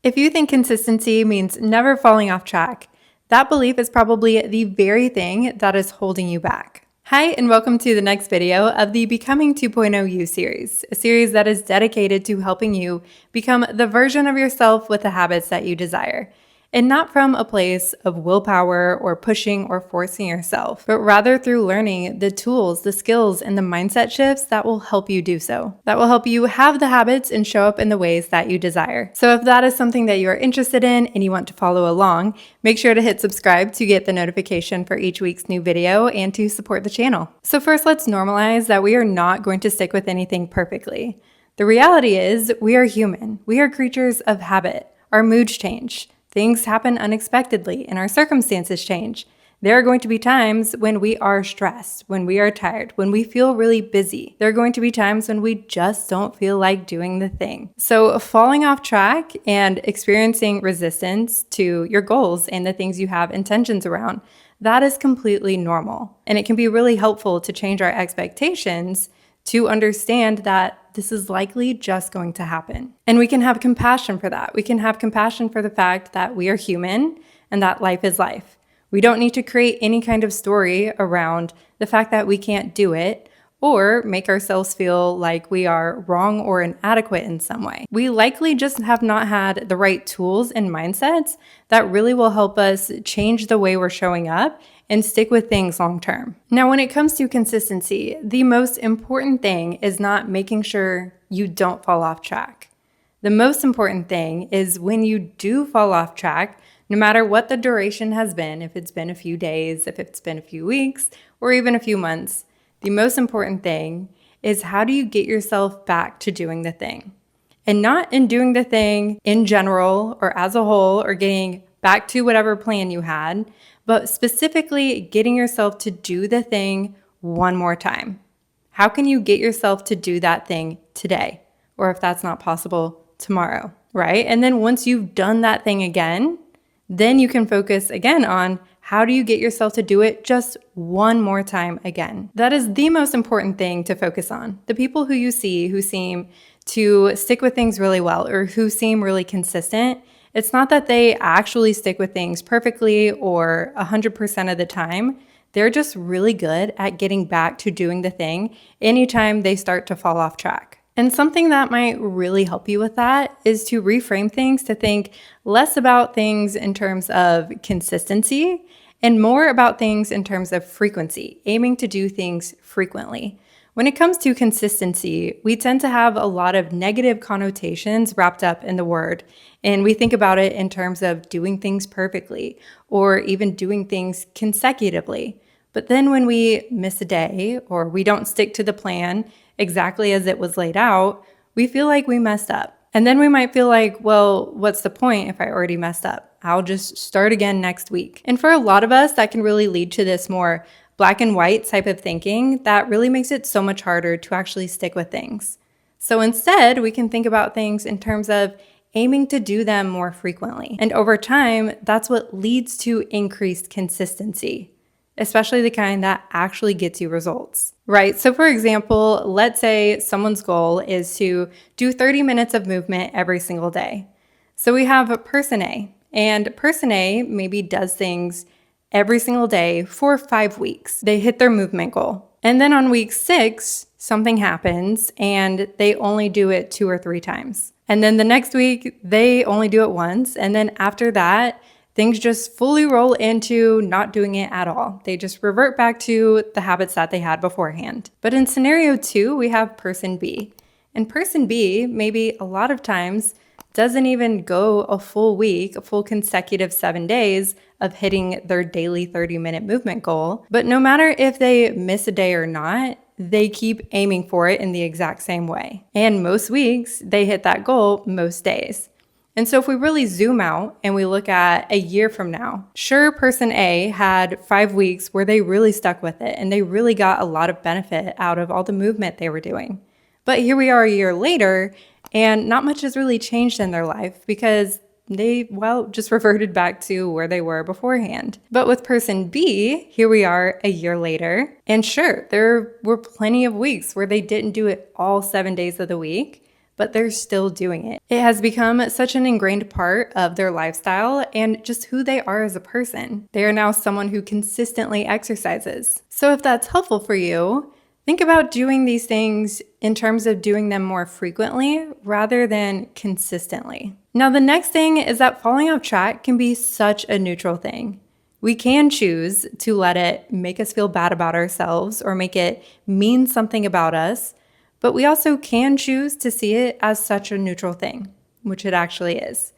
If you think consistency means never falling off track, that belief is probably the very thing that is holding you back. Hi, and welcome to the next video of the Becoming 2.0 You series, a series that is dedicated to helping you become the version of yourself with the habits that you desire. And not from a place of willpower or pushing or forcing yourself, but rather through learning the tools, the skills, and the mindset shifts that will help you do so. That will help you have the habits and show up in the ways that you desire. So if that is something that you are interested in and you want to follow along, make sure to hit subscribe to get the notification for each week's new video and to support the channel. So first, let's normalize that we are not going to stick with anything perfectly. The reality is we are human. We are creatures of habit. Our moods change. Things happen unexpectedly and our circumstances change. There are going to be times when we are stressed, when we are tired, when we feel really busy. There are going to be times when we just don't feel like doing the thing. So falling off track and experiencing resistance to your goals and the things you have intentions around, that is completely normal. And it can be really helpful to change our expectations to understand that this is likely just going to happen. And we can have compassion for that. We can have compassion for the fact that we are human and that life is life. We don't need to create any kind of story around the fact that we can't do it or make ourselves feel like we are wrong or inadequate in some way. We likely just have not had the right tools and mindsets that really will help us change the way we're showing up and stick with things long term. Now, when it comes to consistency, the most important thing is not making sure you don't fall off track. The most important thing is when you do fall off track, no matter what the duration has been, if it's been a few days, if it's been a few weeks, or even a few months, the most important thing is how do you get yourself back to doing the thing? And not in doing the thing in general or as a whole or getting back to whatever plan you had, but specifically getting yourself to do the thing one more time. How can you get yourself to do that thing today? Or if that's not possible, tomorrow, right? And then once you've done that thing again, then you can focus again on how do you get yourself to do it just one more time again. That is the most important thing to focus on. The people who you see who seem to stick with things really well or who seem really consistent, it's not that they actually stick with things perfectly or 100% of the time. They're just really good at getting back to doing the thing anytime they start to fall off track. And something that might really help you with that is to reframe things to think less about things in terms of consistency and more about things in terms of frequency, aiming to do things frequently. When it comes to consistency, we tend to have a lot of negative connotations wrapped up in the word, and we think about it in terms of doing things perfectly or even doing things consecutively. But then when we miss a day or we don't stick to the plan exactly as it was laid out, we feel like we messed up. And then we might feel like, well, what's the point if I already messed up? I'll just start again next week. And for a lot of us, that can really lead to this more black and white type of thinking that really makes it so much harder to actually stick with things. So instead, we can think about things in terms of aiming to do them more frequently. And over time, that's what leads to increased consistency, especially the kind that actually gets you results, right? So for example, let's say someone's goal is to do 30 minutes of movement every single day. So we have person A, and person A maybe does things every single day for 5 weeks. They hit their movement goal. And then on week 6, something happens and they only do it 2 or 3 times. And then the next week, they only do it once. And then after that, things just fully roll into not doing it at all. They just revert back to the habits that they had beforehand. But in scenario 2, we have person B. And person B, maybe a lot of times, doesn't even go a full week, a full consecutive 7 days of hitting their daily 30-minute movement goal. But no matter if they miss a day or not, they keep aiming for it in the exact same way. And most weeks, they hit that goal most days. And so if we really zoom out and we look at a year from now, sure, person A had 5 weeks where they really stuck with it and they really got a lot of benefit out of all the movement they were doing. But here we are a year later and not much has really changed in their life because they, well, just reverted back to where they were beforehand. But with person B, here we are a year later. And sure, there were plenty of weeks where they didn't do it all 7 days of the week, but they're still doing it. It has become such an ingrained part of their lifestyle and just who they are as a person. They are now someone who consistently exercises. So if that's helpful for you, think about doing these things in terms of doing them more frequently rather than consistently. Now, the next thing is that falling off track can be such a neutral thing. We can choose to let it make us feel bad about ourselves or make it mean something about us, but we also can choose to see it as such a neutral thing, which it actually is.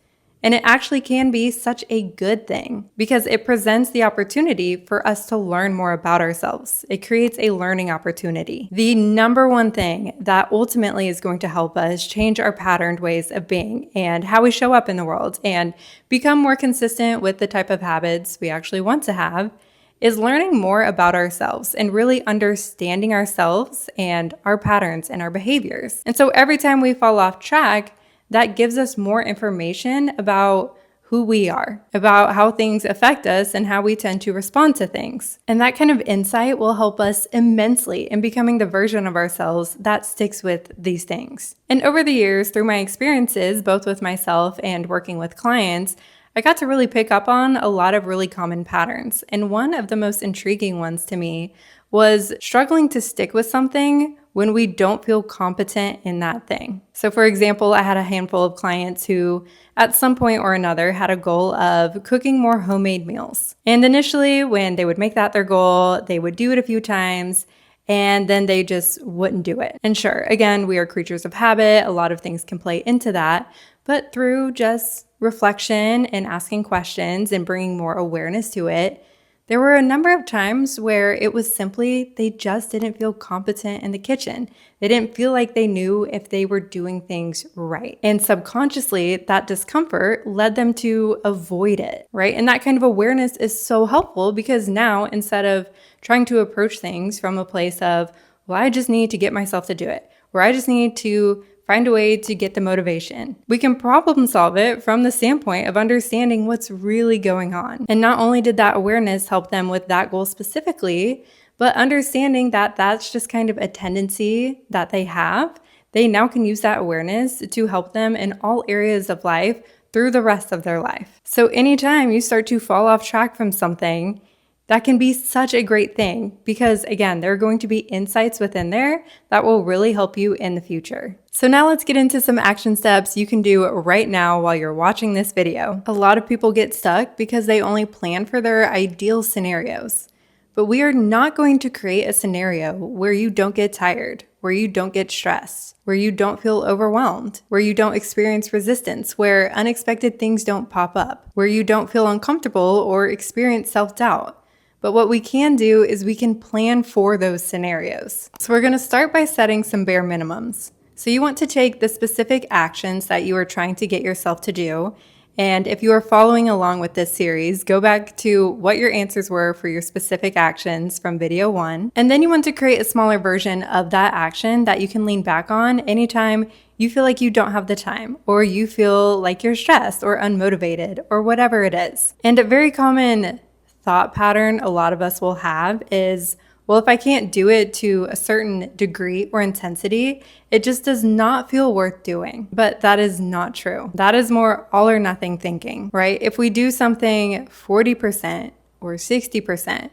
And it actually can be such a good thing because it presents the opportunity for us to learn more about ourselves. It creates a learning opportunity. The number one thing that ultimately is going to help us change our patterned ways of being and how we show up in the world and become more consistent with the type of habits we actually want to have is learning more about ourselves and really understanding ourselves and our patterns and our behaviors. And so every time we fall off track, that gives us more information about who we are, about how things affect us and how we tend to respond to things. And that kind of insight will help us immensely in becoming the version of ourselves that sticks with these things. And over the years, through my experiences, both with myself and working with clients, I got to really pick up on a lot of really common patterns. And one of the most intriguing ones to me was struggling to stick with something when we don't feel competent in that thing. So for example, I had a handful of clients who at some point or another had a goal of cooking more homemade meals. And initially when they would make that their goal, they would do it a few times and then they just wouldn't do it. And sure, again, we are creatures of habit. A lot of things can play into that, but through just reflection and asking questions and bringing more awareness to it, there were a number of times where it was simply they just didn't feel competent in the kitchen. They didn't feel like they knew if they were doing things right. And subconsciously, that discomfort led them to avoid it, right? And that kind of awareness is so helpful because now instead of trying to approach things from a place of, well, I just need to get myself to do it, or I just need to find a way to get the motivation. We can problem solve it from the standpoint of understanding what's really going on. And not only did that awareness help them with that goal specifically, but understanding that that's just kind of a tendency that they have, they now can use that awareness to help them in all areas of life through the rest of their life. So anytime you start to fall off track from something, that can be such a great thing because, again, there are going to be insights within there that will really help you in the future. So now let's get into some action steps you can do right now while you're watching this video. A lot of people get stuck because they only plan for their ideal scenarios. But we are not going to create a scenario where you don't get tired, where you don't get stressed, where you don't feel overwhelmed, where you don't experience resistance, where unexpected things don't pop up, where you don't feel uncomfortable or experience self-doubt. But what we can do is we can plan for those scenarios. So we're going to start by setting some bare minimums. So you want to take the specific actions that you are trying to get yourself to do. And if you are following along with this series, go back to what your answers were for your specific actions from video 1. And then you want to create a smaller version of that action that you can lean back on anytime you feel like you don't have the time, or you feel like you're stressed or unmotivated, or whatever it is. And a very common thought pattern a lot of us will have is, well, if I can't do it to a certain degree or intensity, it just does not feel worth doing. But that is not true. That is more all or nothing thinking, right? If we do something 40% or 60%,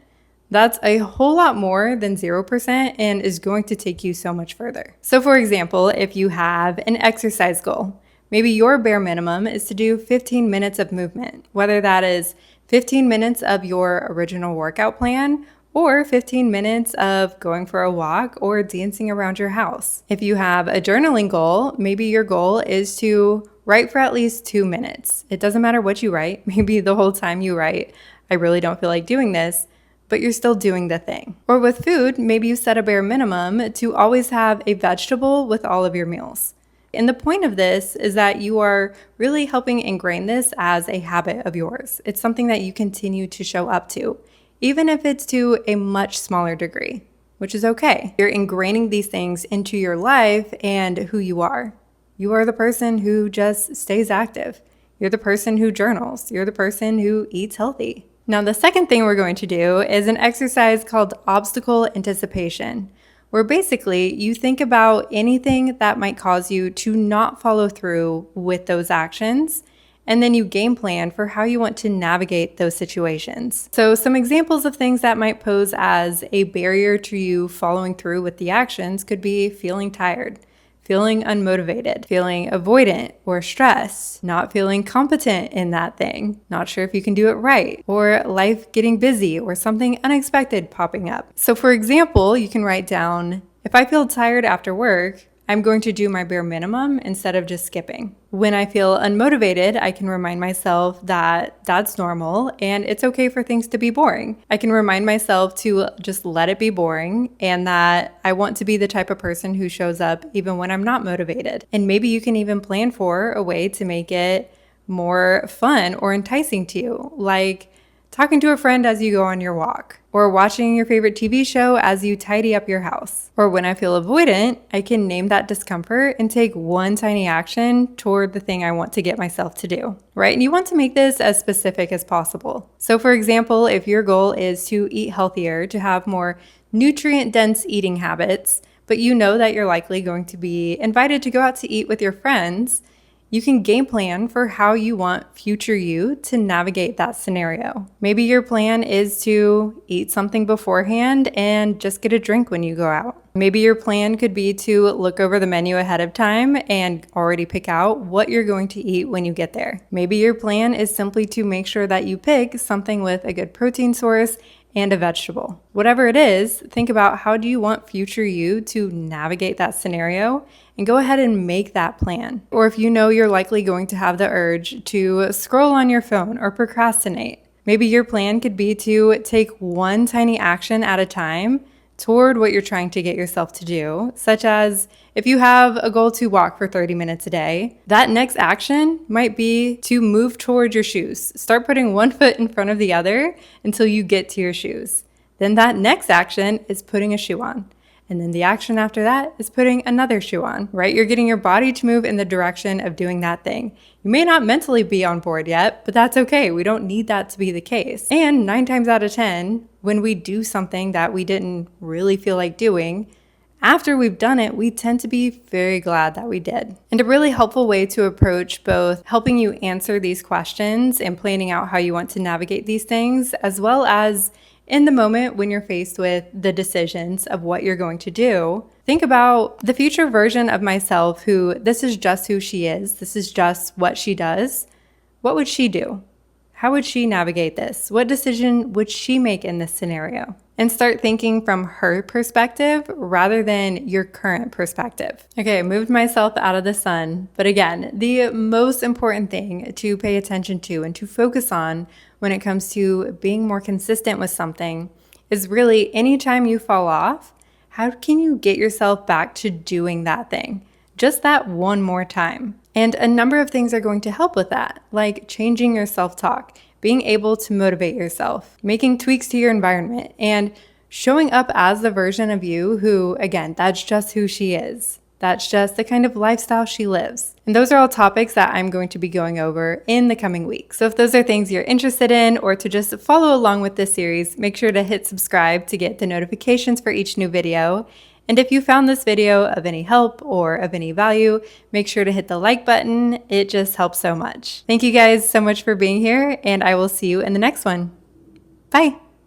that's a whole lot more than 0% and is going to take you so much further. So for example, if you have an exercise goal, maybe your bare minimum is to do 15 minutes of movement, whether that is 15 minutes of your original workout plan or 15 minutes of going for a walk or dancing around your house. If you have a journaling goal, maybe your goal is to write for at least 2 minutes. It doesn't matter what you write. Maybe the whole time you write, I really don't feel like doing this, but you're still doing the thing. Or with food, maybe you set a bare minimum to always have a vegetable with all of your meals. And the point of this is that you are really helping ingrain this as a habit of yours. It's something that you continue to show up to, even if it's to a much smaller degree, which is okay. You're ingraining these things into your life and who you are. You are the person who just stays active. You're the person who journals. You're the person who eats healthy. Now, the second thing we're going to do is an exercise called obstacle anticipation, where basically you think about anything that might cause you to not follow through with those actions, and then you game plan for how you want to navigate those situations. So some examples of things that might pose as a barrier to you following through with the actions could be feeling tired, feeling unmotivated, feeling avoidant or stressed, not feeling competent in that thing, not sure if you can do it right, or life getting busy or something unexpected popping up. So for example, you can write down, if I feel tired after work, I'm going to do my bare minimum instead of just skipping. When I feel unmotivated, I can remind myself that that's normal and it's okay for things to be boring. I can remind myself to just let it be boring and that I want to be the type of person who shows up even when I'm not motivated. And maybe you can even plan for a way to make it more fun or enticing to you, like talking to a friend as you go on your walk, or watching your favorite TV show as you tidy up your house. Or when I feel avoidant, I can name that discomfort and take one tiny action toward the thing I want to get myself to do, right? And you want to make this as specific as possible. So for example, if your goal is to eat healthier, to have more nutrient-dense eating habits, but you know that you're likely going to be invited to go out to eat with your friends, you can game plan for how you want future you to navigate that scenario. Maybe your plan is to eat something beforehand and just get a drink when you go out. Maybe your plan could be to look over the menu ahead of time and already pick out what you're going to eat when you get there. Maybe your plan is simply to make sure that you pick something with a good protein source and a vegetable. Whatever it is, think about how do you want future you to navigate that scenario and go ahead and make that plan. Or if you know you're likely going to have the urge to scroll on your phone or procrastinate, maybe your plan could be to take one tiny action at a time toward what you're trying to get yourself to do, such as if you have a goal to walk for 30 minutes a day, that next action might be to move toward your shoes. Start putting one foot in front of the other until you get to your shoes. Then that next action is putting a shoe on. And then the action after that is putting another shoe on, right? You're getting your body to move in the direction of doing that thing. You may not mentally be on board yet, but that's okay. We don't need that to be the case. And 9 times out of 10, when we do something that we didn't really feel like doing, after we've done it, we tend to be very glad that we did. And a really helpful way to approach both helping you answer these questions and planning out how you want to navigate these things, as well as in the moment when you're faced with the decisions of what you're going to do, think about the future version of myself who this is just who she is. This is just what she does. What would she do? How would she navigate this? What decision would she make in this scenario? And start thinking from her perspective rather than your current perspective. Okay, I moved myself out of the sun. But again, the most important thing to pay attention to and to focus on when it comes to being more consistent with something is really anytime you fall off, how can you get yourself back to doing that thing? Just that one more time. And a number of things are going to help with that, like changing your self-talk, being able to motivate yourself, making tweaks to your environment, and showing up as the version of you who, again, that's just who she is. That's just the kind of lifestyle she lives. And those are all topics that I'm going to be going over in the coming weeks. So if those are things you're interested in or to just follow along with this series, make sure to hit subscribe to get the notifications for each new video. And if you found this video of any help or of any value, make sure to hit the like button. It just helps so much. Thank you guys so much for being here, and I will see you in the next one. Bye.